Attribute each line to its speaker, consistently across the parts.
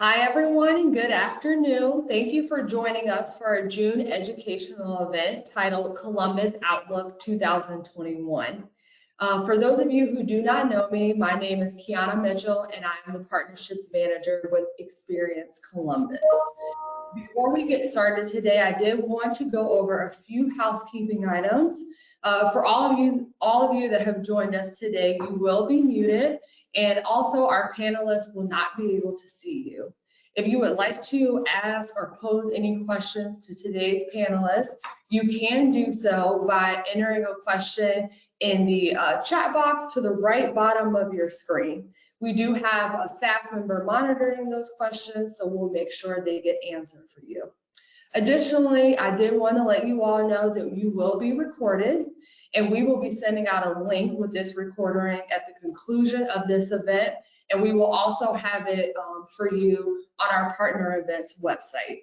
Speaker 1: Hi, everyone, and good afternoon. Thank you for joining us for our June educational event titled Columbus Outlook 2021. For those of you who do not know me, my name is Kiana Mitchell, and I am the Partnerships Manager with Experience Columbus. Before we get started today, I did want to go over a few housekeeping items. For all of you that have joined us today, you will be muted, and also our panelists will not be able to see you. If you would like to ask or pose any questions to today's panelists, you can do so by entering a question in the chat box to the right bottom of your screen. We do have a staff member monitoring those questions, so we'll make sure they get answered for you. Additionally, I did want to let you all know that you will be recorded, and we will be sending out a link with this recording at the conclusion of this event, and we will also have it for you on our partner events website.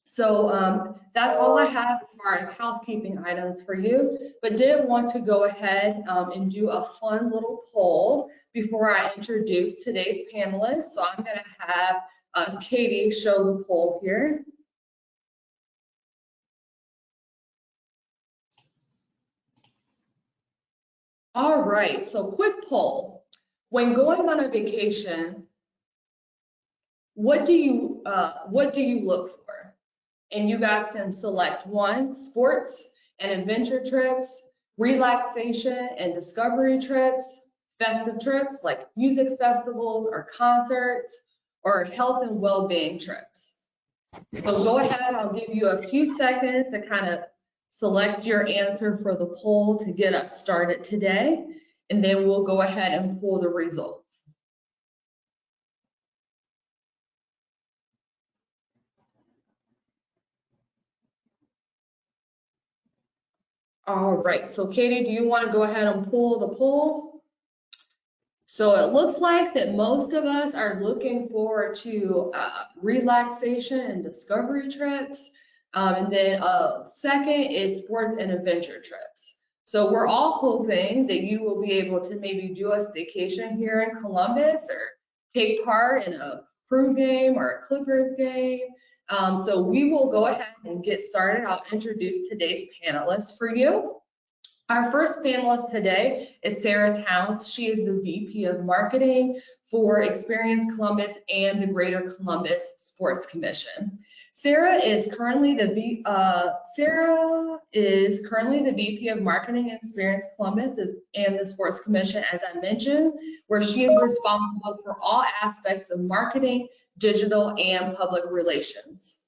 Speaker 1: So that's all I have as far as housekeeping items for you, but did want to go ahead and do a fun little poll before I introduce today's panelists. So I'm going to have Katie show the poll here. All right, so quick poll. When going on a vacation, what do you look for? And you guys can select one: sports and adventure trips, relaxation and discovery trips, festive trips like music festivals or concerts, or health and well-being trips. So go ahead, I'll give you a few seconds to kind of select your answer for the poll to get us started today, and then we'll go ahead and pull the results. All right, so Katie, do you want to go ahead and pull the poll? So it looks like that most of us are looking forward to relaxation and discovery trips. And then second is sports and adventure trips. So we're all hoping that you will be able to maybe do a staycation here in Columbus or take part in a Crew game or a Clippers game. So we will go ahead and get started. I'll introduce today's panelists for you. Our first panelist today is Sarah Towns. She is the VP of Marketing for Experience Columbus and the Greater Columbus Sports Commission. Sarah is currently the VP of Marketing and Experience Columbus and the Sports Commission, as I mentioned, where she is responsible for all aspects of marketing, digital, and public relations.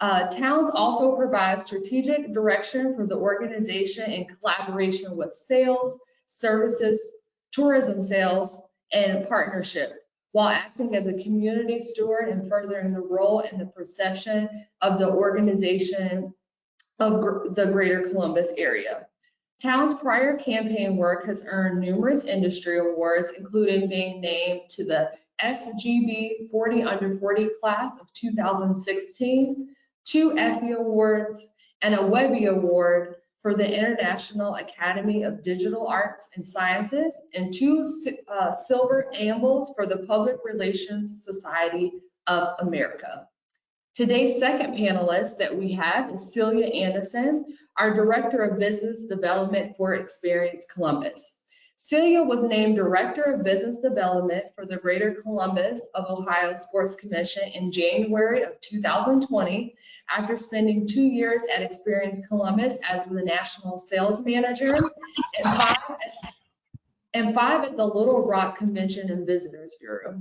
Speaker 1: Towns also provides strategic direction for the organization in collaboration with sales, services, tourism sales, and partnership, while acting as a community steward and furthering the role and the perception of the organization of the Greater Columbus area. Towns' prior campaign work has earned numerous industry awards, including being named to the SGB 40 Under 40 class of 2016, 2 Effie Awards, and a Webby Award for the International Academy of Digital Arts and Sciences, and 2 Silver Ambles for the Public Relations Society of America. Today's second panelist that we have is Celia Anderson, our Director of Business Development for Experience Columbus. Celia was named Director of Business Development for the Greater Columbus of Ohio Sports Commission in January of 2020, after spending 2 years at Experience Columbus as the National Sales Manager and 5 at the Little Rock Convention and Visitors Bureau.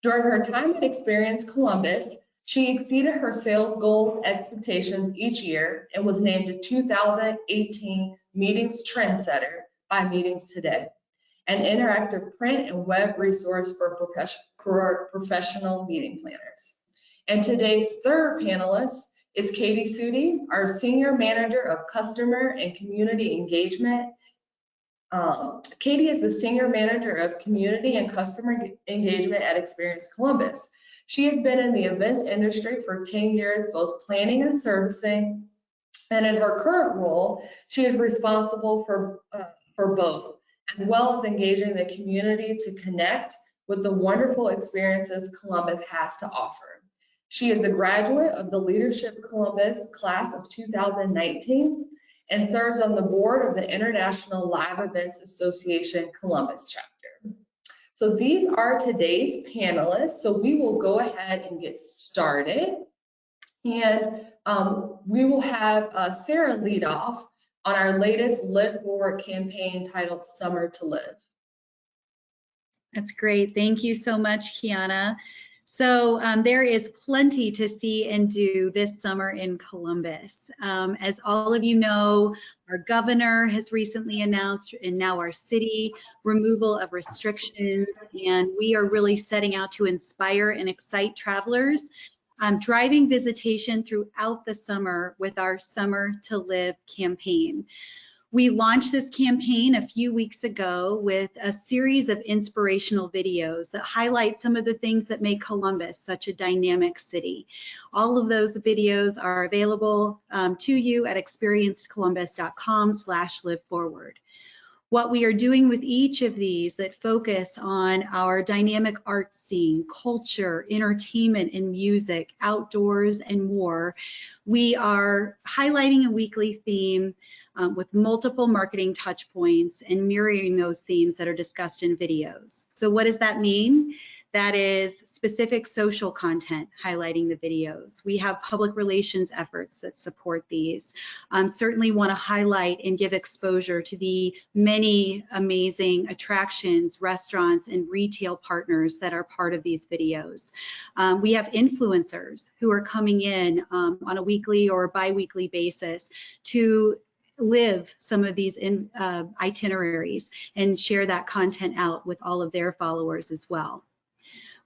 Speaker 1: During her time at Experience Columbus, she exceeded her sales goals expectations each year and was named a 2018 Meetings Trendsetter by Meetings Today, an interactive print and web resource for professional meeting planners. And today's third panelist is Katie Sudi, our Senior Manager of Customer and Community Engagement. Katie is the Senior Manager of Community and Customer Engagement at Experience Columbus. She has been in the events industry for 10 years, both planning and servicing. And in her current role, she is responsible for both, as well as engaging the community to connect with the wonderful experiences Columbus has to offer. She is a graduate of the Leadership Columbus class of 2019 and serves on the board of the International Live Events Association Columbus chapter. So these are today's panelists. So we will go ahead and get started. And we will have Sarah lead off on our latest Live Forward campaign titled Summer to Live.
Speaker 2: That's great. Thank you so much, Kiana. So there is plenty to see and do this summer in Columbus. As all of you know, our governor has recently announced, and now our city, removal of restrictions, and we are really setting out to inspire and excite travelers, driving visitation throughout the summer with our Summer to Live campaign. We launched this campaign a few weeks ago with a series of inspirational videos that highlight some of the things that make Columbus such a dynamic city. All of those videos are available to you at experiencedcolumbus.com/liveforward. What we are doing with each of these that focus on our dynamic art scene, culture, entertainment and music, outdoors and more, we are highlighting a weekly theme with multiple marketing touch points and mirroring those themes that are discussed in videos. So what does that mean? That is specific social content highlighting the videos. We have public relations efforts that support these. Certainly want to highlight and give exposure to the many amazing attractions, restaurants, and retail partners that are part of these videos. We have influencers who are coming in on a weekly or bi-weekly basis to live some of these itineraries and share that content out with all of their followers as well.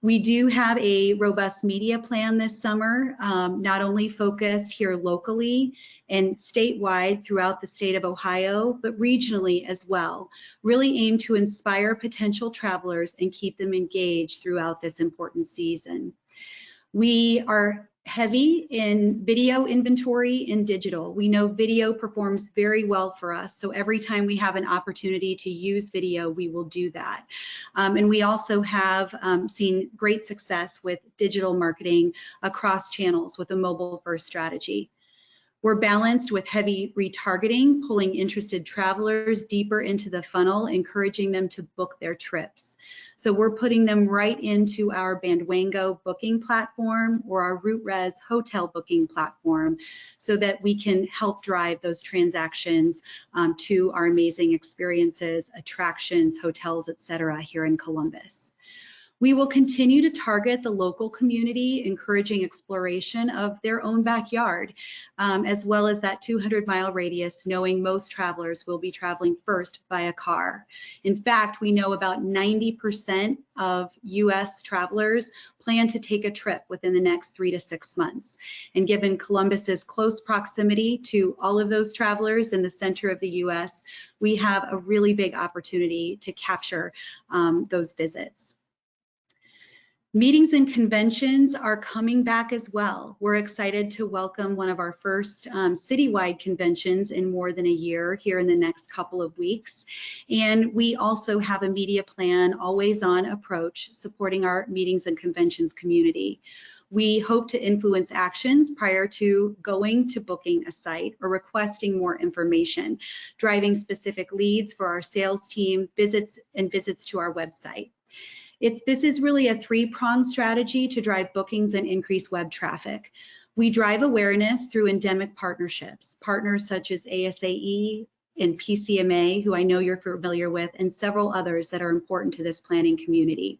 Speaker 2: We do have a robust media plan this summer, not only focused here locally and statewide throughout the state of Ohio, but regionally as well. Really aim to inspire potential travelers and keep them engaged throughout this important season. We are heavy in video inventory and digital. We know video performs very well for us, so every time we have an opportunity to use video, we will do that. And we also have seen great success with digital marketing across channels with a mobile-first strategy. We're balanced with heavy retargeting, pulling interested travelers deeper into the funnel, encouraging them to book their trips. So we're putting them right into our Bandwango booking platform or our RouteRes hotel booking platform so that we can help drive those transactions to our amazing experiences, attractions, hotels, etc. here in Columbus. We will continue to target the local community, encouraging exploration of their own backyard, as well as that 200-mile radius, knowing most travelers will be traveling first by a car. In fact, we know about 90% of US travelers plan to take a trip within the next 3 to 6 months. And given Columbus's close proximity to all of those travelers in the center of the US, we have a really big opportunity to capture those visits. Meetings and conventions are coming back as well. We're excited to welcome one of our first citywide conventions in more than a year here in the next couple of weeks. And we also have a media plan, always-on approach, supporting our meetings and conventions community. We hope to influence actions prior to going to booking a site or requesting more information, driving specific leads for our sales team, visits to our website. This is really a three-pronged strategy to drive bookings and increase web traffic. We drive awareness through endemic partnerships, partners such as ASAE and PCMA, who I know you're familiar with, and several others that are important to this planning community.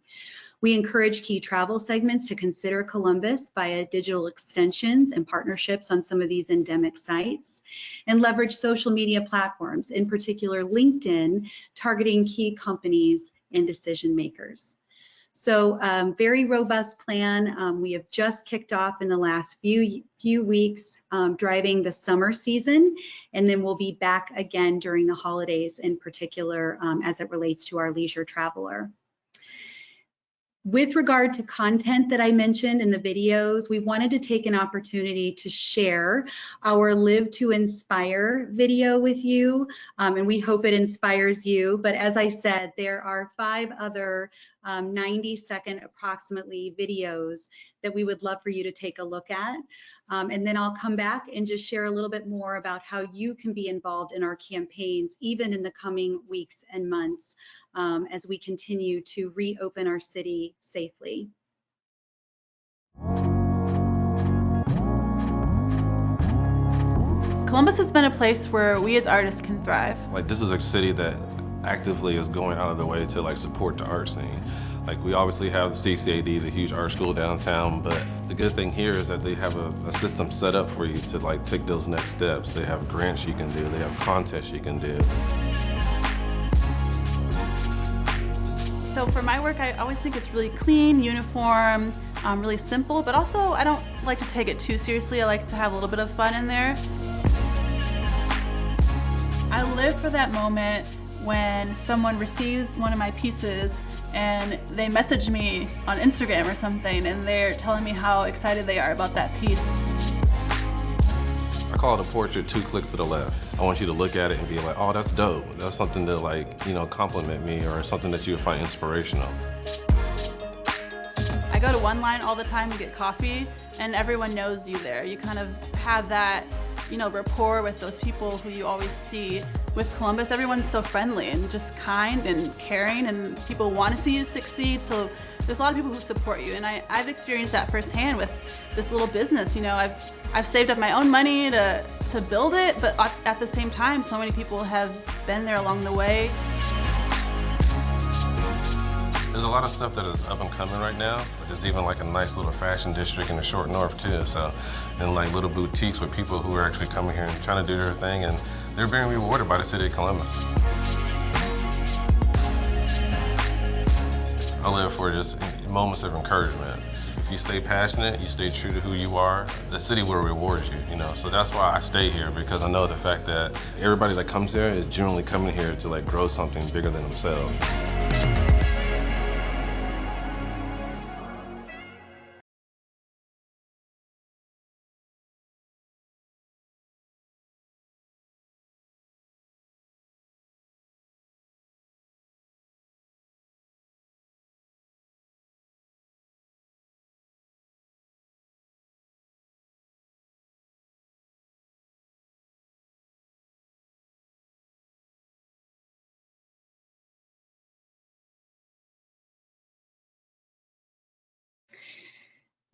Speaker 2: We encourage key travel segments to consider Columbus via digital extensions and partnerships on some of these endemic sites, and leverage social media platforms, in particular LinkedIn, targeting key companies and decision makers. So very robust plan. We have just kicked off in the last few weeks driving the summer season, and then we'll be back again during the holidays, in particular as it relates to our leisure traveler. With regard to content that I mentioned in the videos, we wanted to take an opportunity to share our Live to Inspire video with you, and we hope it inspires you. But as I said, there are 5 other 90-second approximately videos that we would love for you to take a look at. And then I'll come back and just share a little bit more about how you can be involved in our campaigns, even in the coming weeks and months, as we continue to reopen our city safely.
Speaker 3: Columbus has been a place where we as artists can thrive.
Speaker 4: Like, this is a city that actively is going out of the way to like support the art scene. Like, we obviously have CCAD, the huge art school downtown, but the good thing here is that they have a system set up for you to like take those next steps. They have grants you can do, they have contests you can do.
Speaker 3: So for my work, I always think it's really clean, uniform, really simple, but also I don't like to take it too seriously. I like to have a little bit of fun in there. I live for that moment when someone receives one of my pieces and they message me on Instagram or something and they're telling me how excited they are about that piece.
Speaker 4: I call it a portrait 2 clicks to the left. I want you to look at it and be like, oh, that's dope. That's something to like, you know, compliment me, or something that you would find inspirational.
Speaker 3: I go to One Line all the time to get coffee and everyone knows you there. You kind of have that, you know, rapport with those people who you always see. With Columbus, everyone's so friendly and just kind and caring, and people want to see you succeed. So there's a lot of people who support you, and I've experienced that firsthand with this little business. You know, I've saved up my own money to build it, but at the same time, so many people have been there along the way.
Speaker 4: There's a lot of stuff that is up and coming right now. There's even like a nice little fashion district in the short north too. So, and like little boutiques with people who are actually coming here and trying to do their thing, and they're being rewarded by the city of Columbus. I live for just moments of encouragement. If you stay passionate, you stay true to who you are, the city will reward you, you know. So that's why I stay here, because I know the fact that everybody that comes here is generally coming here to like grow something bigger than themselves.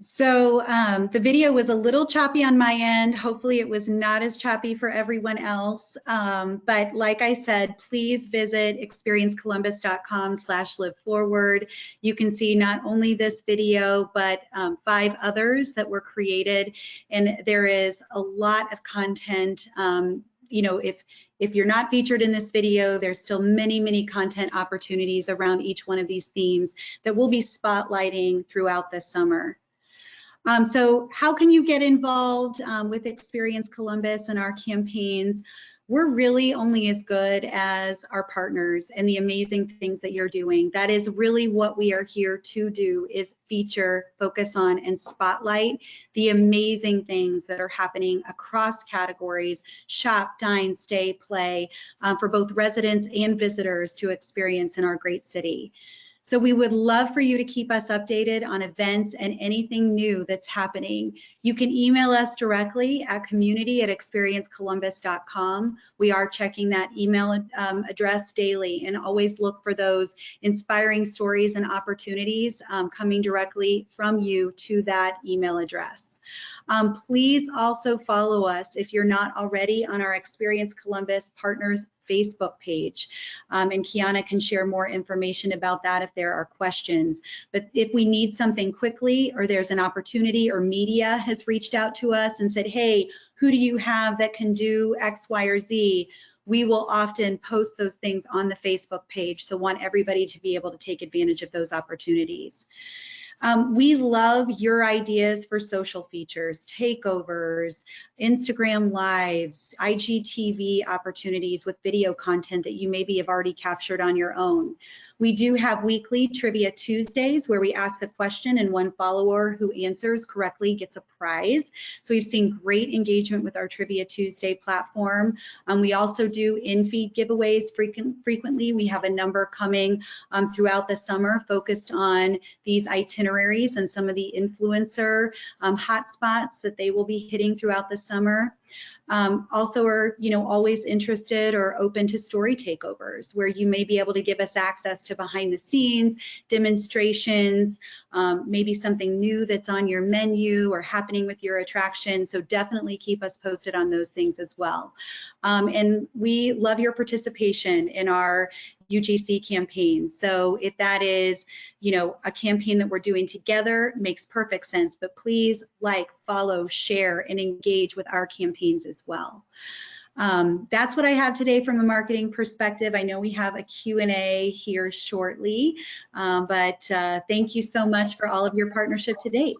Speaker 2: So the video was a little choppy on my end. Hopefully it was not as choppy for everyone else. But like I said, please visit experiencecolumbus.com/liveforward. You can see not only this video, but 5 others that were created. And there is a lot of content. You know, if you're not featured in this video, there's still many content opportunities around each one of these themes that we'll be spotlighting throughout the summer. So how can you get involved with Experience Columbus and our campaigns? We're really only as good as our partners and the amazing things that you're doing. That is really what we are here to do, is feature, focus on, and spotlight the amazing things that are happening across categories: shop, dine, stay, play, for both residents and visitors to experience in our great city. So we would love for you to keep us updated on events and anything new that's happening. You can email us directly at community@experiencecolumbus.com. We are checking that email address daily, and always look for those inspiring stories and opportunities coming directly from you to that email address. Please also follow us, if you're not already, on our Experience Columbus Partners Facebook page. And Kiana can share more information about that if there are questions. But if we need something quickly, or there's an opportunity, or media has reached out to us and said, hey, who do you have that can do X, Y, or Z? We will often post those things on the Facebook page. So want everybody to be able to take advantage of those opportunities. We love your ideas for social features, takeovers, Instagram lives, IGTV opportunities with video content that you maybe have already captured on your own. We do have weekly Trivia Tuesdays where we ask a question and one follower who answers correctly gets a prize. So we've seen great engagement with our Trivia Tuesday platform. We also do in-feed giveaways frequently. We have a number coming throughout the summer focused on these itineraries and some of the influencer hotspots that they will be hitting throughout the summer. Also are, always interested or open to story takeovers where you may be able to give us access to behind the scenes, demonstrations, maybe something new that's on your menu or happening with your attraction. So definitely keep us posted on those things as well. And we love your participation in our UGC campaigns. So if that is, a campaign that we're doing together, makes perfect sense, but please like, follow, share, and engage with our campaigns as well. That's what I have today from a marketing perspective. I know we have a Q&A here shortly, but thank you so much for all of your partnership to date.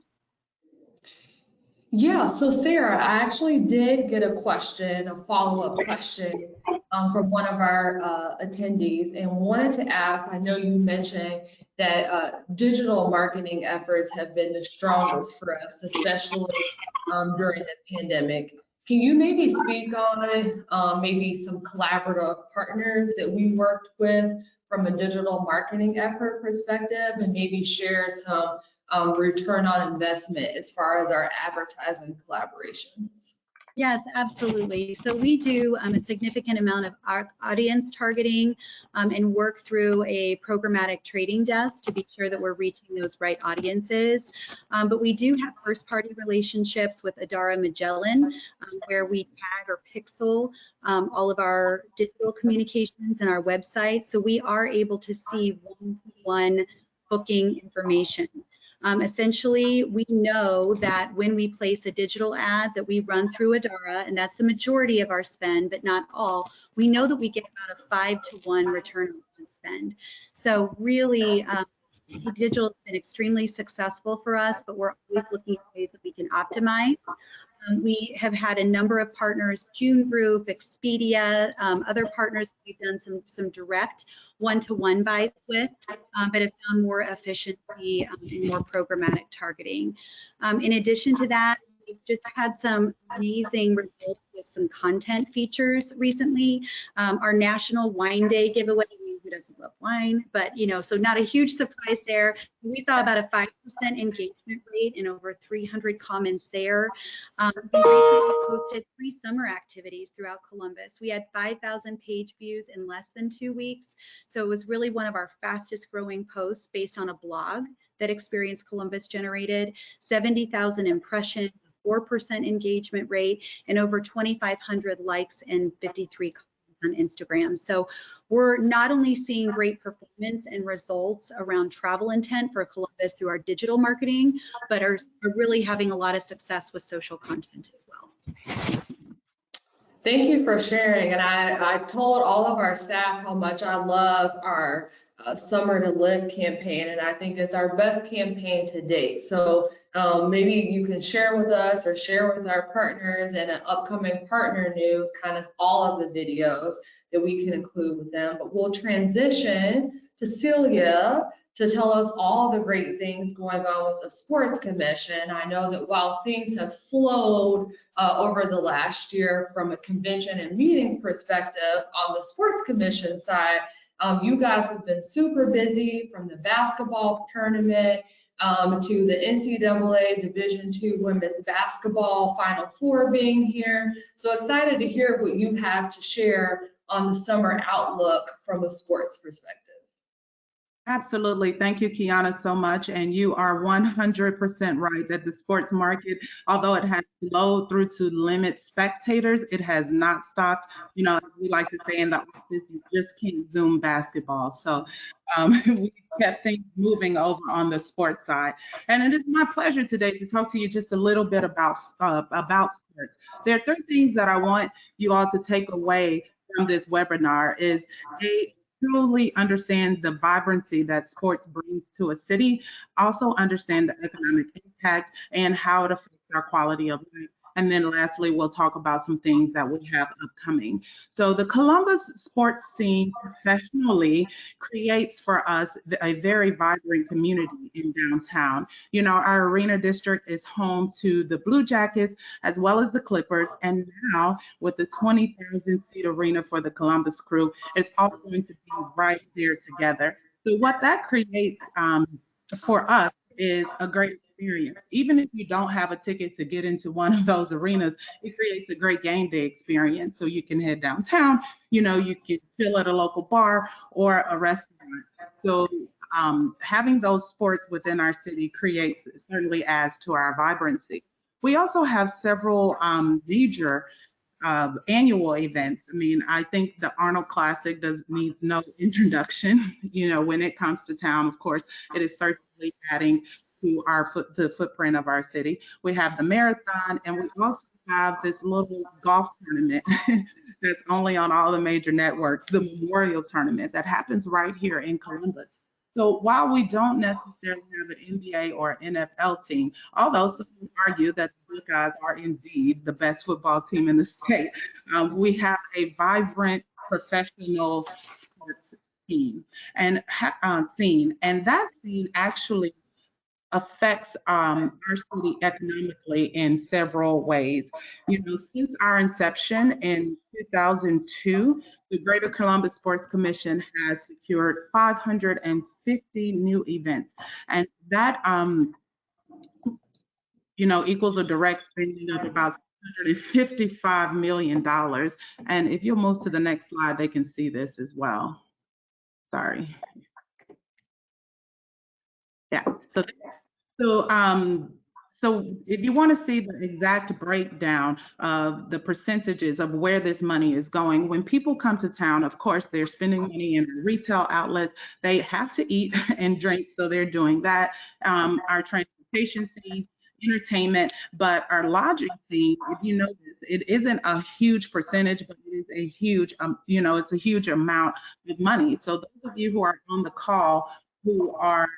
Speaker 1: Yeah, so Sarah, I actually did get a follow-up question from one of our attendees and wanted to ask, I know you mentioned that digital marketing efforts have been the strongest for us, especially during the pandemic. Can you maybe speak on maybe some collaborative partners that we worked with from a digital marketing effort perspective and maybe share some return on investment as far as our advertising collaborations?
Speaker 2: Yes, absolutely. So we do a significant amount of our audience targeting and work through a programmatic trading desk to be sure that we're reaching those right audiences. But we do have first-party relationships with Adara Magellan, where we tag or pixel all of our digital communications and our website. So we are able to see one-to-one booking information. Essentially, we know that when we place a digital ad that we run through Adara, and that's the majority of our spend, but not all, we know that we get about a 5-to-1 return on spend. So really, digital has been extremely successful for us, but we're always looking at ways that we can optimize. We have had a number of partners, June Group, Expedia, other partners we've done some direct one-to-one buys with, but have found more efficiency and more programmatic targeting. In addition to that, we've just had some amazing results with some content features recently. Our National Wine Day giveaway, who doesn't love wine, but so not a huge surprise there. We saw about a 5% engagement rate and over 300 comments there. We recently posted 3 summer activities throughout Columbus. We had 5,000 page views in less than 2 weeks. So it was really one of our fastest growing posts based on a blog that Experience Columbus generated, 70,000 impressions, 4% engagement rate, and over 2,500 likes and 53 comments on Instagram. So we're not only seeing great performance and results around travel intent for Columbus through our digital marketing, but are really having a lot of success with social content as well.
Speaker 1: Thank you for sharing. And I told all of our staff how much I love our Summer to Live campaign, and I think it's our best campaign to date. So maybe you can share with us or share with our partners and an upcoming partner news, kind of all of the videos that we can include with them. But we'll transition to Celia to tell us all the great things going on with the Sports Commission. I know that while things have slowed over the last year from a convention and meetings perspective, on the Sports Commission side, you guys have been super busy, from the basketball tournament to the NCAA Division II women's basketball Final Four being here. So excited to hear what you have to share on the summer outlook from a sports perspective.
Speaker 5: Absolutely. Thank you, Kiana, so much. And you are 100% right that the sports market, although it has slowed through to limit spectators, it has not stopped. We like to say in the office, you just can't Zoom basketball. So we kept things moving over on the sports side. And it is my pleasure today to talk to you just a little bit about sports. There are 3 things that I want you all to take away from this webinar. Is truly understand the vibrancy that sports brings to a city, also understand the economic impact and how it affects our quality of life. And then lastly, we'll talk about some things that we have upcoming. So the Columbus sports scene professionally creates for us a very vibrant community in downtown. You know, our arena district is home to the Blue Jackets as well as the Clippers. And now with the 20,000 seat arena for the Columbus Crew, it's all going to be right there together. So what that creates for us is a great experience. Even if you don't have a ticket to get into one of those arenas, it creates a great game day experience. So you can head downtown, you know, you can chill at a local bar or a restaurant. So having those sports within our city creates, certainly adds to our vibrancy. We also have several major annual events. I mean, I think the Arnold Classic needs no introduction. You know, when it comes to town, of course, it is certainly adding to the footprint of our city. We have the marathon, and we also have this little golf tournament that's only on all the major networks, the Memorial Tournament that happens right here in Columbus. So while we don't necessarily have an NBA or NFL team, although some would argue that the Buckeyes are indeed the best football team in the state, we have a vibrant professional sports team and scene, and that scene actually affects our city economically in several ways. You know, since our inception in 2002, the Greater Columbus Sports Commission has secured 550 new events, and that you know, equals a direct spending of about $155 million. And if you'll move to the next slide, they can see this as well. Sorry. Yeah. So if you want to see the exact breakdown of the percentages of where this money is going, when people come to town, of course, they're spending money in retail outlets. They have to eat and drink, so they're doing that. Our transportation scene, entertainment, but our lodging scene, if you notice, it isn't a huge percentage, but it is a huge, you know, it's a huge amount of money. So those of you who are on the call who are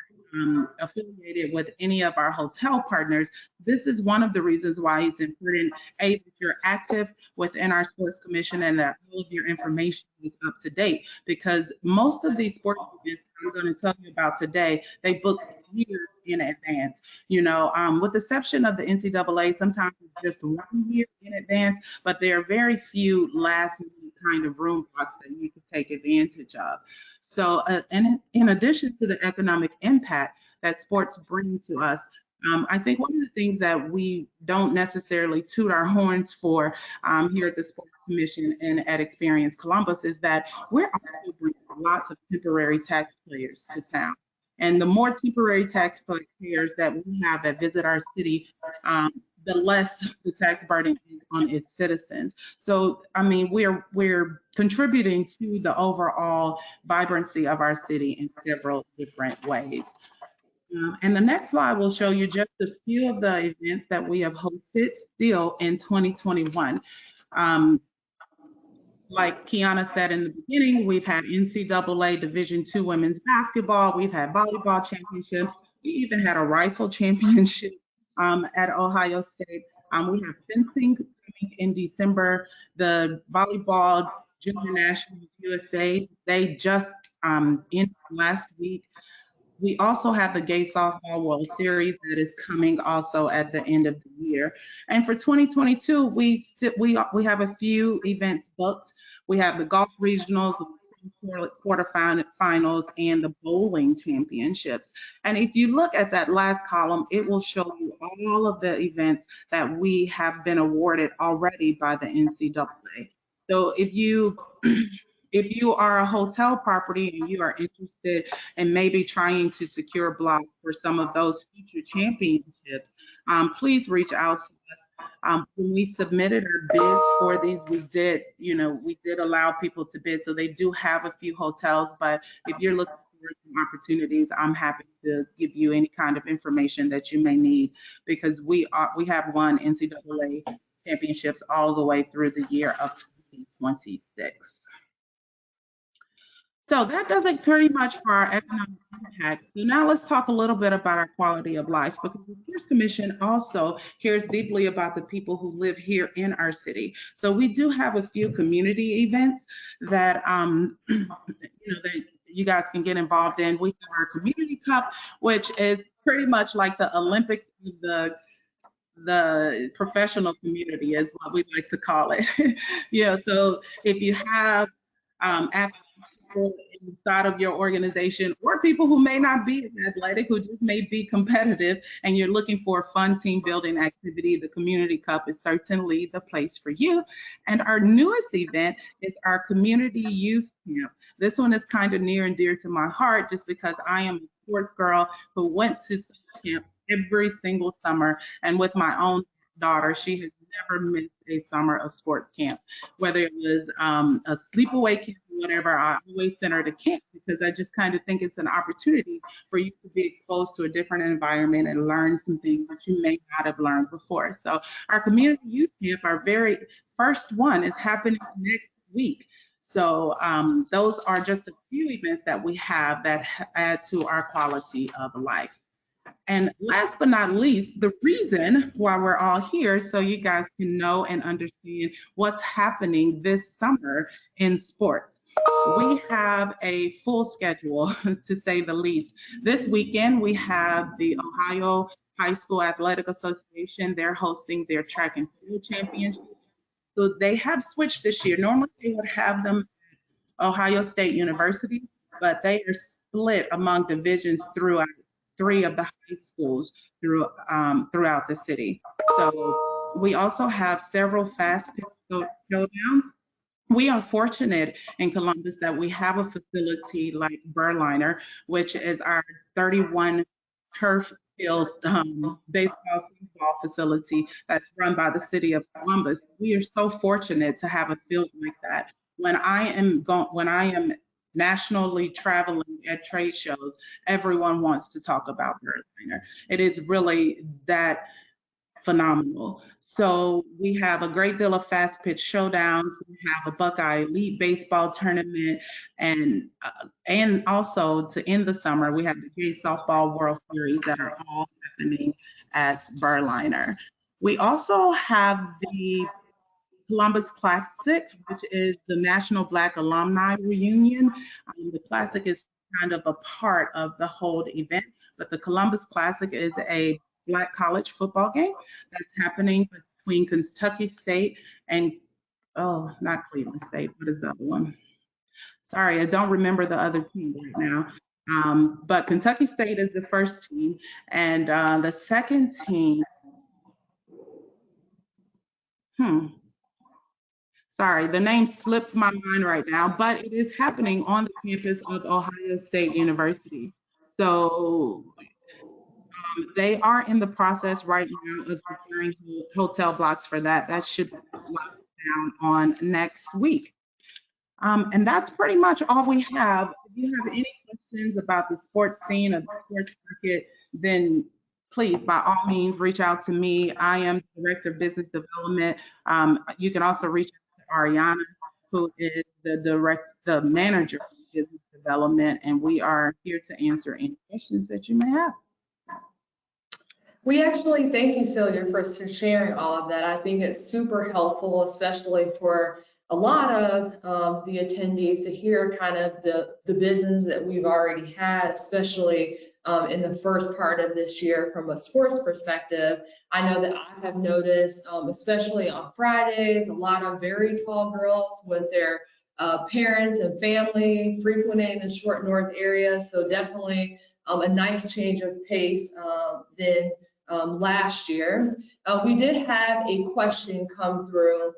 Speaker 5: affiliated with any of our hotel partners, this is one of the reasons why it's important, A, that you're active within our sports commission and that all of your information is up to date, because most of these sports events that I'm going to tell you about today, they book years in advance. You know, with the exception of the NCAA, sometimes it's just 1 year in advance, but there are very few last minute kind of room blocks that you can take advantage of. So, and in addition to the economic impact that sports bring to us, I think one of the things that we don't necessarily toot our horns for here at the Sports Commission and at Experience Columbus is that we're also bringing lots of temporary taxpayers to town. And the more temporary taxpayers that we have that visit our city, the less the tax burden is on its citizens. So, I mean, we're contributing to the overall vibrancy of our city in several different ways. And the next slide will show you just a few of the events that we have hosted still in 2021. Like Kiana said in the beginning, we've had NCAA Division II women's basketball, we've had volleyball championships, we even had a rifle championship at Ohio State. We have fencing coming in December, the volleyball junior nationals USA, they just ended last week. We also have the Gay Softball World Series that is coming also at the end of the year. And for 2022, we have a few events booked. We have the golf regionals, quarterfinals, and the bowling championships. And if you look at that last column, it will show you all of the events that we have been awarded already by the NCAA. So if you are a hotel property and you are interested in maybe trying to secure blocks for some of those future championships, please reach out to us. When we submitted our bids for these, we did allow people to bid. So they do have a few hotels, but if you're looking for some opportunities, I'm happy to give you any kind of information that you may need, because we have won NCAA championships all the way through the year of 2026. So that does it pretty much for our economic impact. So now let's talk a little bit about our quality of life, because the Sports Commission also cares deeply about the people who live here in our city. So we do have a few community events that that you guys can get involved in. We have our Community Cup, which is pretty much like the Olympics of the professional community, is what we like to call it. So if you have athletic people inside of your organization, or people who may not be athletic, who just may be competitive, and you're looking for a fun team building activity, the Community Cup is certainly the place for you. And our newest event is our Community Youth Camp. This one is kind of near and dear to my heart, just because I am a sports girl who went to camp every single summer. And with my own daughter, she has never missed a summer of sports camp. Whether it was a sleepaway camp or whatever, I always send her to camp, because I just kind of think it's an opportunity for you to be exposed to a different environment and learn some things that you may not have learned before. So our Community Youth Camp, our very first one, is happening next week. So those are just a few events that we have that add to our quality of life. And last but not least, the reason why we're all here, so you guys can know and understand what's happening this summer in sports. We have a full schedule, to say the least. This weekend, we have the Ohio High School Athletic Association. They're hosting their track and field championship. So they have switched this year. Normally, they would have them at Ohio State University, but they are split among divisions throughout 3 of the high schools throughout the city. So we also have several fast pitch showdowns. We are fortunate in Columbus that we have a facility like Berliner, which is our 31 turf fields baseball softball facility that's run by the city of Columbus. We are so fortunate to have a field like that. When I am nationally traveling at trade shows, everyone wants to talk about Berliner. It is really that phenomenal. So we have a great deal of fast pitch showdowns. We have a Buckeye Elite baseball tournament, and also to end the summer, we have the Gay Softball World Series that are all happening at Berliner. We also have the Columbus Classic, which is the National Black Alumni Reunion. The Classic is kind of a part of the whole event, but the Columbus Classic is a Black college football game that's happening between Kentucky State and, oh, not Cleveland State. What is the other one? Sorry, I don't remember the other team right now. But Kentucky State is the first team, and the second team, sorry, the name slips my mind right now, but it is happening on the campus of Ohio State University. So they are in the process right now of securing hotel blocks for that. That should be locked down on next week. And that's pretty much all we have. If you have any questions about the sports scene or the sports market, then please, by all means, reach out to me. I am the Director of Business Development. You can also reach out to Ariana, who is the manager of business development, and we are here to answer any questions that you may have.
Speaker 1: We actually thank you, Celia, for sharing all of that. I think it's super helpful, especially for a lot of the attendees, to hear kind of the business that we've already had, especially in the first part of this year from a sports perspective. I know that I have noticed, especially on Fridays, a lot of very tall girls with their parents and family frequenting the Short North area. So definitely a nice change of pace than last year. We did have a question come through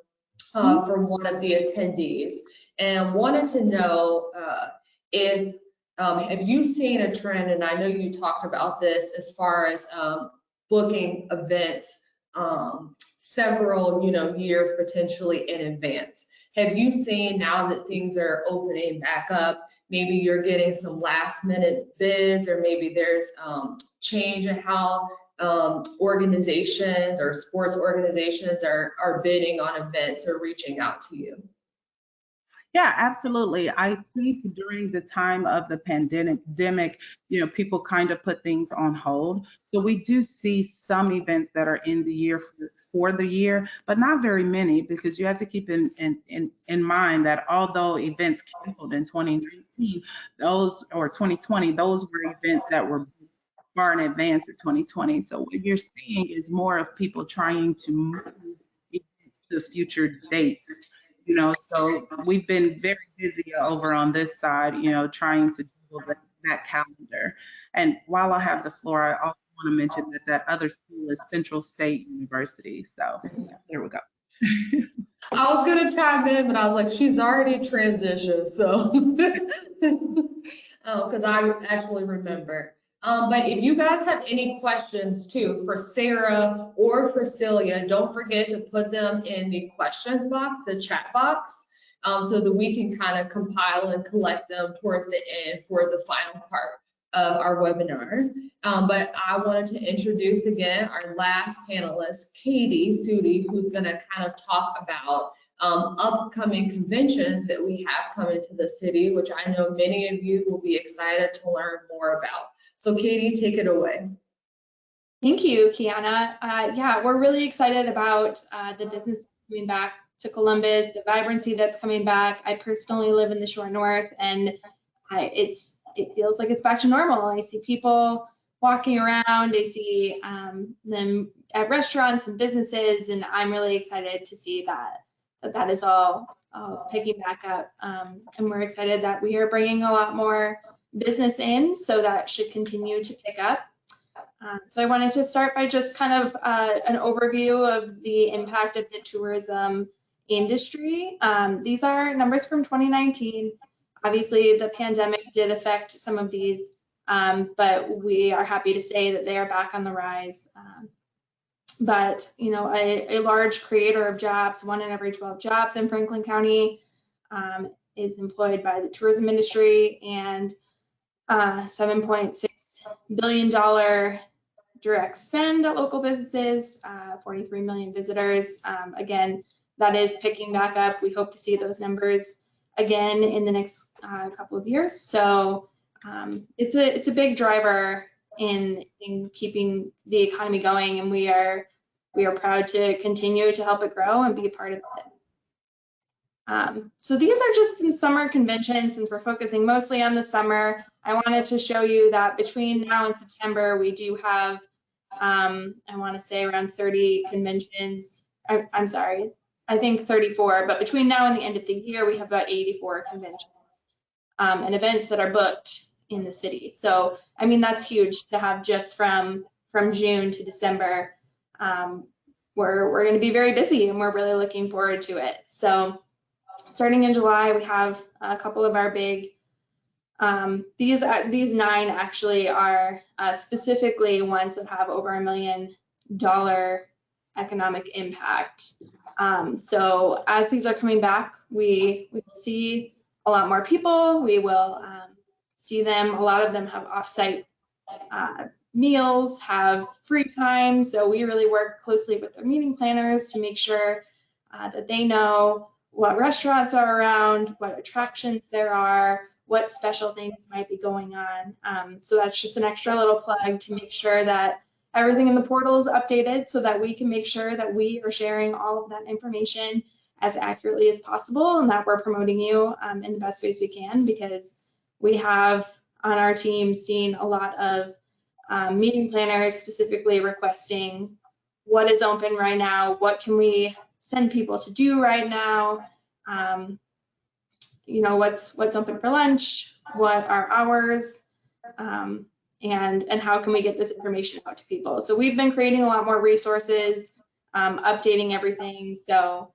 Speaker 1: from one of the attendees, and wanted to know if have you seen a trend, and I know you talked about this, as far as booking events several years potentially in advance. Have you seen, now that things are opening back up, maybe you're getting some last minute bids, or maybe there's change in how organizations or sports organizations are bidding on events or reaching out to you?
Speaker 5: Yeah, absolutely. I think during the time of the pandemic, people kind of put things on hold. So we do see some events that are in the year for the year, but not very many, because you have to keep in mind that although events canceled in 2019, those or 2020, those were events that were far in advance of 2020. So what you're seeing is more of people trying to move events to future dates. So we've been very busy over on this side, trying to juggle that calendar. And while I have the floor, I also want to mention that that other school is Central State University. So there we go.
Speaker 1: I was gonna chime in, but I was like, she's already transitioned, so. Because I actually remember. But if you guys have any questions too for Sarah or for Celia, don't forget to put them in the questions box, the chat box, so that we can kind of compile and collect them towards the end for the final part of our webinar. But I wanted to introduce again our last panelist, Katie Sudi, who's going to kind of talk about upcoming conventions that we have coming to the city, which I know many of you will be excited to learn more about. So Katie, take it away.
Speaker 6: Thank you, Kiana. Yeah, we're really excited about the business coming back to Columbus, the vibrancy that's coming back. I personally live in the Shore North, and it feels like it's back to normal. I see people walking around. I see them at restaurants and businesses, and I'm really excited to see that is all picking back up. And we're excited that we are bringing a lot more business in, so that should continue to pick up. So I wanted to start by just kind of an overview of the impact of the tourism industry. These are numbers from 2019. Obviously, the pandemic did affect some of these, but we are happy to say that they are back on the rise. But, a large creator of jobs, 1 in every 12 jobs in Franklin County is employed by the tourism industry, and $7.6 billion direct spend at local businesses, 43 million visitors. Again, that is picking back up. We hope to see those numbers again in the next couple of years. So it's a big driver in keeping the economy going, and we are proud to continue to help it grow and be a part of it. So these are just some summer conventions. Since we're focusing mostly on the summer, I wanted to show you that between now and September, we do have, I want to say around 30 conventions. I'm sorry, I think 34, but between now and the end of the year, we have about 84 conventions and events that are booked in the city. So, I mean, that's huge to have just from June to December. We're going to be very busy, and we're really looking forward to it. So starting in July, we have a couple of our big, these 9 actually are specifically ones that have over $1 million economic impact. So as these are coming back, we will see a lot more people. We will see them. A lot of them have offsite meals, have free time. So we really work closely with their meeting planners to make sure that they know what restaurants are around, what attractions there are, what special things might be going on. So that's just an extra little plug to make sure that everything in the portal is updated, so that we can make sure that we are sharing all of that information as accurately as possible, and that we're promoting you in the best ways we can, because we have on our team seen a lot of meeting planners specifically requesting what is open right now, what can we send people to do right now, what's open for lunch, what are hours, and how can we get this information out to people. So we've been creating a lot more resources, updating everything. So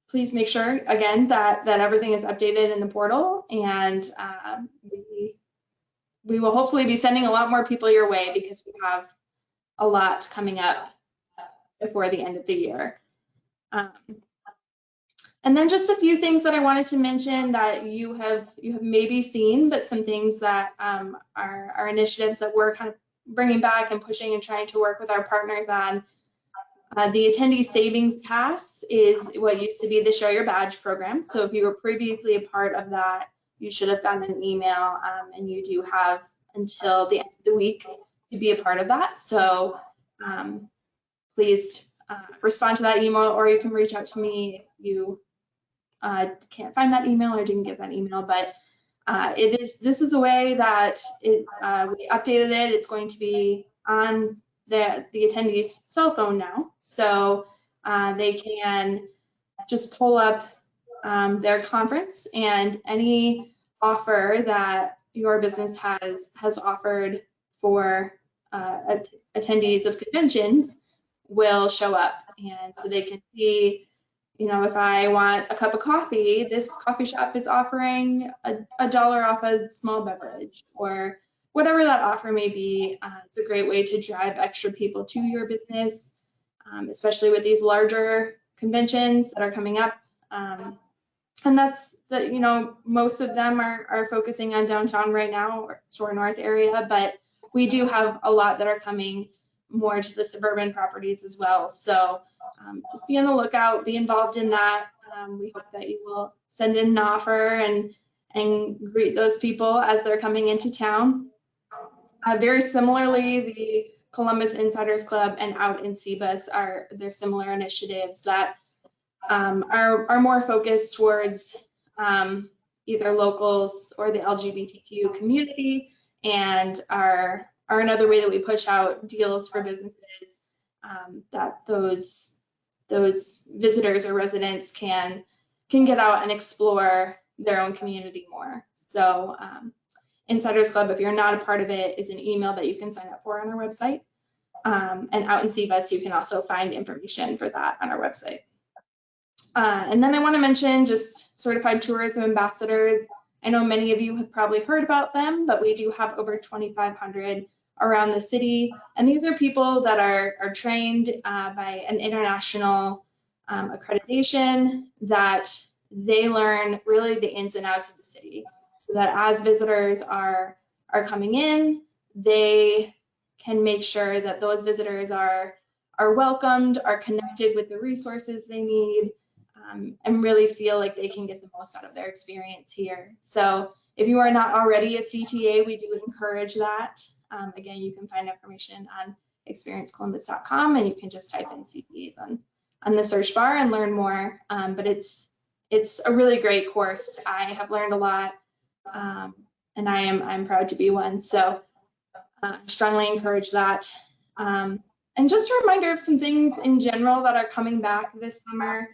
Speaker 6: please make sure, again, that everything is updated in the portal, and we will hopefully be sending a lot more people your way, because we have a lot coming up before the end of the year. And then just a few things that I wanted to mention that you have maybe seen, but some things that are initiatives that we're kind of bringing back and pushing and trying to work with our partners on. The attendee savings pass is what used to be the Show Your Badge program. So if you were previously a part of that, you should have gotten an email, and you do have until the end of the week to be a part of that. So please respond to that email, or you can reach out to me if you can't find that email or didn't get that email. But this is a way that we updated it. It's going to be on the attendee's cell phone now, so they can just pull up their conference, and any offer that your business has offered for attendees of conventions will show up, and so they can see, you know, if I want a cup of coffee, this coffee shop is offering $1 off a small beverage, or whatever that offer may be. It's a great way to drive extra people to your business, especially with these larger conventions that are coming up. And that's you know, most of them are focusing on downtown right now, or Shore North area, but we do have a lot that are coming more to the suburban properties as well. So just be on the lookout, be involved in that. We hope that you will send in an offer and greet those people as they're coming into town. Very similarly, the Columbus Insiders Club and Out in CBUS they're similar initiatives that are more focused towards either locals or the LGBTQ community, and are another way that we push out deals for businesses that those visitors or residents can get out and explore their own community more. So Insiders Club, if you're not a part of it, is an email that you can sign up for on our website. And Out in CBUS, you can also find information for that on our website. And then I want to mention just certified tourism ambassadors. I know many of you have probably heard about them, but we do have over 2,500 around the city. And these are people that are trained by an international accreditation, that they learn really the ins and outs of the city, so that as visitors are coming in, they can make sure that those visitors are welcomed, are connected with the resources they need, and really feel like they can get the most out of their experience here. So if you are not already a CTA, we do encourage that. Again, you can find information on experiencecolumbus.com, and you can just type in CPAs on the search bar and learn more. But it's a really great course. I have learned a lot, and I'm proud to be one. So strongly encourage that. And just a reminder of some things in general that are coming back this summer.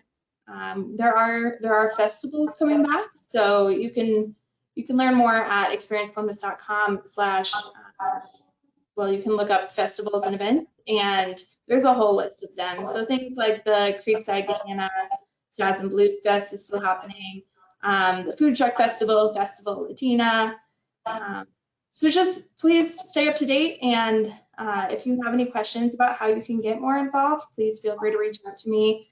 Speaker 6: There are festivals coming back, so you can learn more at experiencecolumbus.com/ well, you can look up festivals and events, and there's a whole list of them. So things like the Creekside Guyana Jazz and Blues Fest is still happening, the Food Truck Festival, Festival Latina. So just please stay up to date, and if you have any questions about how you can get more involved, please feel free to reach out to me.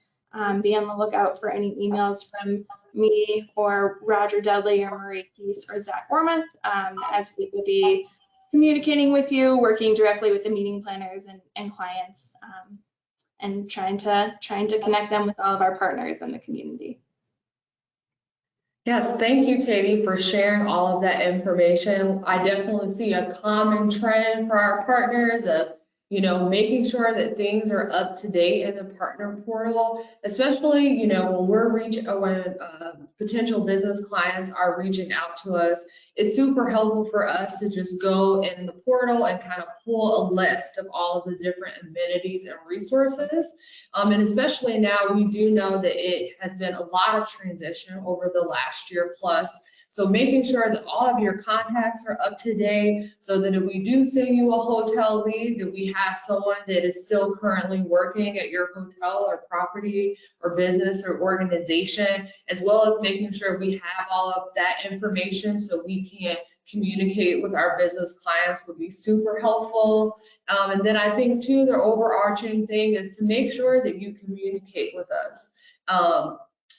Speaker 6: Be on the lookout for any emails from me or Roger Dudley or Marie Peace or Zach Wormuth, as we will be communicating with you, working directly with the meeting planners and clients, and trying to connect them with all of our partners in the community.
Speaker 1: Yes, thank you, Katie, for sharing all of that information. I definitely see a common trend for our partners of, you know, making sure that things are up to date in the partner portal, especially, you know, when potential business clients are reaching out to us. It's super helpful for us to just go in the portal and kind of pull a list of all of the different amenities and resources. And especially now, we do know that it has been a lot of transition over the last year plus. So making sure that all of your contacts are up to date, so that if we do send you a hotel lead, that we have someone that is still currently working at your hotel or property or business or organization, as well as making sure we have all of that information so we can communicate with our business clients would be super helpful. And then I think too, the overarching thing is to make sure that you communicate with us.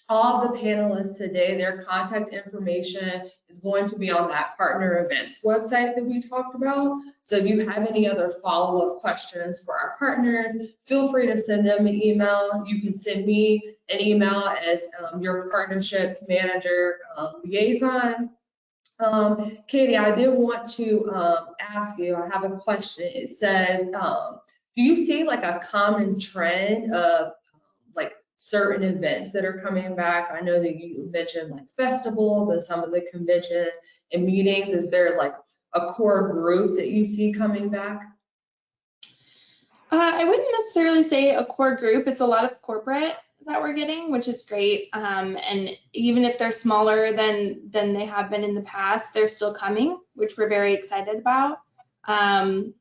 Speaker 1: all of the panelists today, their contact information is going to be on that partner events website that we talked about. So if you have any other follow-up questions for our partners, feel free to send them an email. You can send me an email as your partnerships manager liaison. Katie, I did want to ask you, I have a question. It says, do you see like a common trend of like certain events that are coming back? I know that you mentioned like festivals and some of the convention and meetings. Is there like a core group that you see coming back?
Speaker 6: I wouldn't necessarily say a core group. It's a lot of corporate that we're getting, which is great. And even if they're smaller than they have been in the past, they're still coming, which we're very excited about.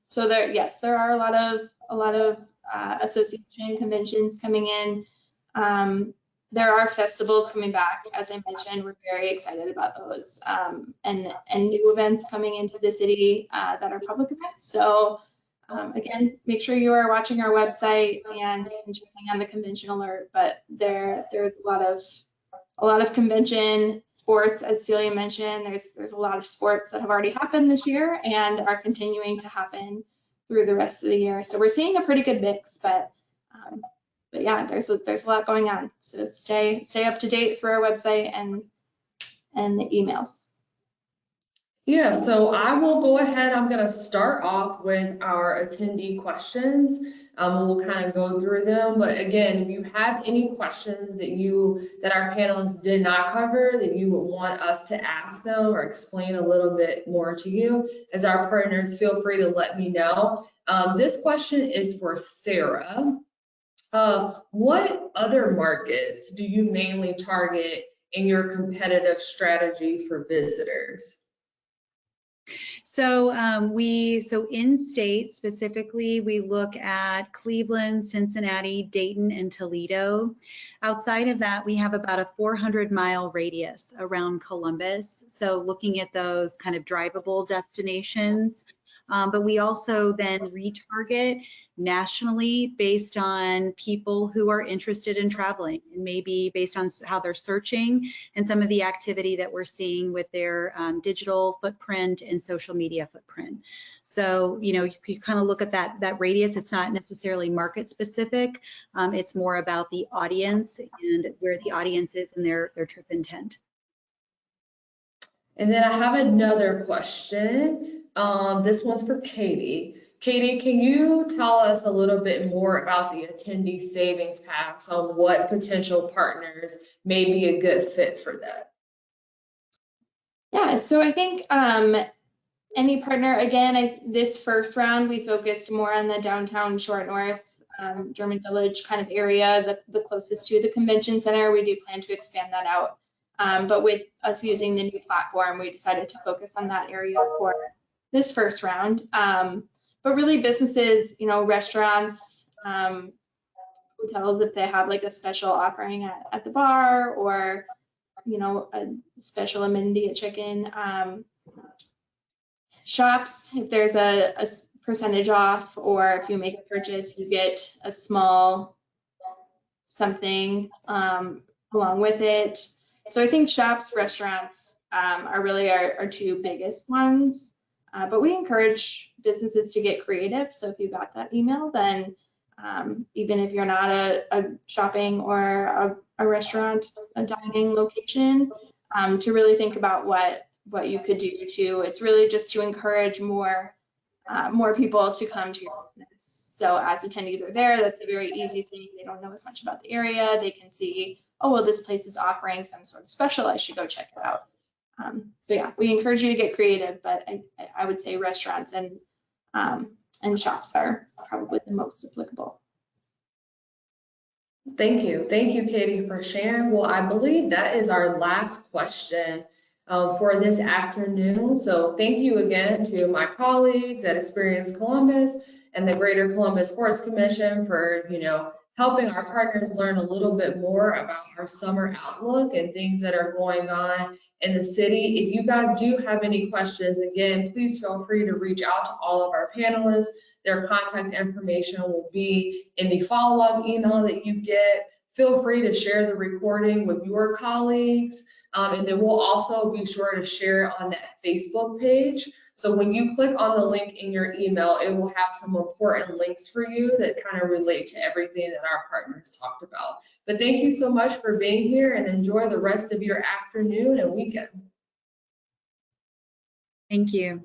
Speaker 6: So there, yes, there are a lot of association conventions coming in. There are festivals coming back, as I mentioned. We're very excited about those, and new events coming into the city that are public events. So again, make sure you are watching our website and checking on the convention alert. But there's a lot of convention sports, as Celia mentioned. There's a lot of sports that have already happened this year and are continuing to happen through the rest of the year. So we're seeing a pretty good mix, but yeah, there's a lot going on. So stay up to date through our website and the emails.
Speaker 1: Yeah, so I will go ahead. I'm going to start off with our attendee questions. We'll kind of go through them. But again, if you have any questions that our panelists did not cover that you would want us to ask them or explain a little bit more to you, as our partners, feel free to let me know. This question is for Sarah. What other markets do you mainly target in your competitive strategy for visitors?
Speaker 2: So in state specifically, we look at Cleveland, Cincinnati, Dayton, and Toledo. Outside of that, we have about a 400-mile radius around Columbus. So looking at those kind of drivable destinations. But we also then retarget nationally based on people who are interested in traveling, and maybe based on how they're searching and some of the activity that we're seeing with their digital footprint and social media footprint. So, you kind of look at that radius. It's not necessarily market specific. It's more about the audience and where the audience is and their trip intent.
Speaker 1: And then I have another question. This one's for Katie. Katie, can you tell us a little bit more about the attendee savings packs on what potential partners may be a good fit for that?
Speaker 6: Yeah, so I think any partner, again, this first round, we focused more on the downtown Short North, German Village kind of area, the closest to the convention center. We do plan to expand that out. But with us using the new platform, we decided to focus on that area for this first round. But really businesses, restaurants, hotels, if they have like a special offering at the bar, or, a special amenity at chicken. Shops, if there's a percentage off, or if you make a purchase, you get a small something along with it. So I think shops, restaurants are really our two biggest ones. But we encourage businesses to get creative. So if you got that email, then even if you're not a shopping or a restaurant, a dining location, to really think about what you could do to, it's really just to encourage more people to come to your business. So as attendees are there, that's a very easy thing. They don't know as much about the area. They can see, oh, well, this place is offering some sort of special. I should go check it out. So yeah, we encourage you to get creative, but I would say restaurants and shops are probably the most applicable.
Speaker 1: Thank you, Katie, for sharing. Well, I believe that is our last question for this afternoon. So thank you again to my colleagues at Experience Columbus and the Greater Columbus Sports Commission for, helping our partners learn a little bit more about our summer outlook and things that are going on in the city. If you guys do have any questions, again, please feel free to reach out to all of our panelists. Their contact information will be in the follow-up email that you get. Feel free to share the recording with your colleagues. And then we'll also be sure to share it on that Facebook page. So when you click on the link in your email, it will have some important links for you that kind of relate to everything that our partners talked about. But thank you so much for being here, and enjoy the rest of your afternoon and weekend.
Speaker 2: Thank you.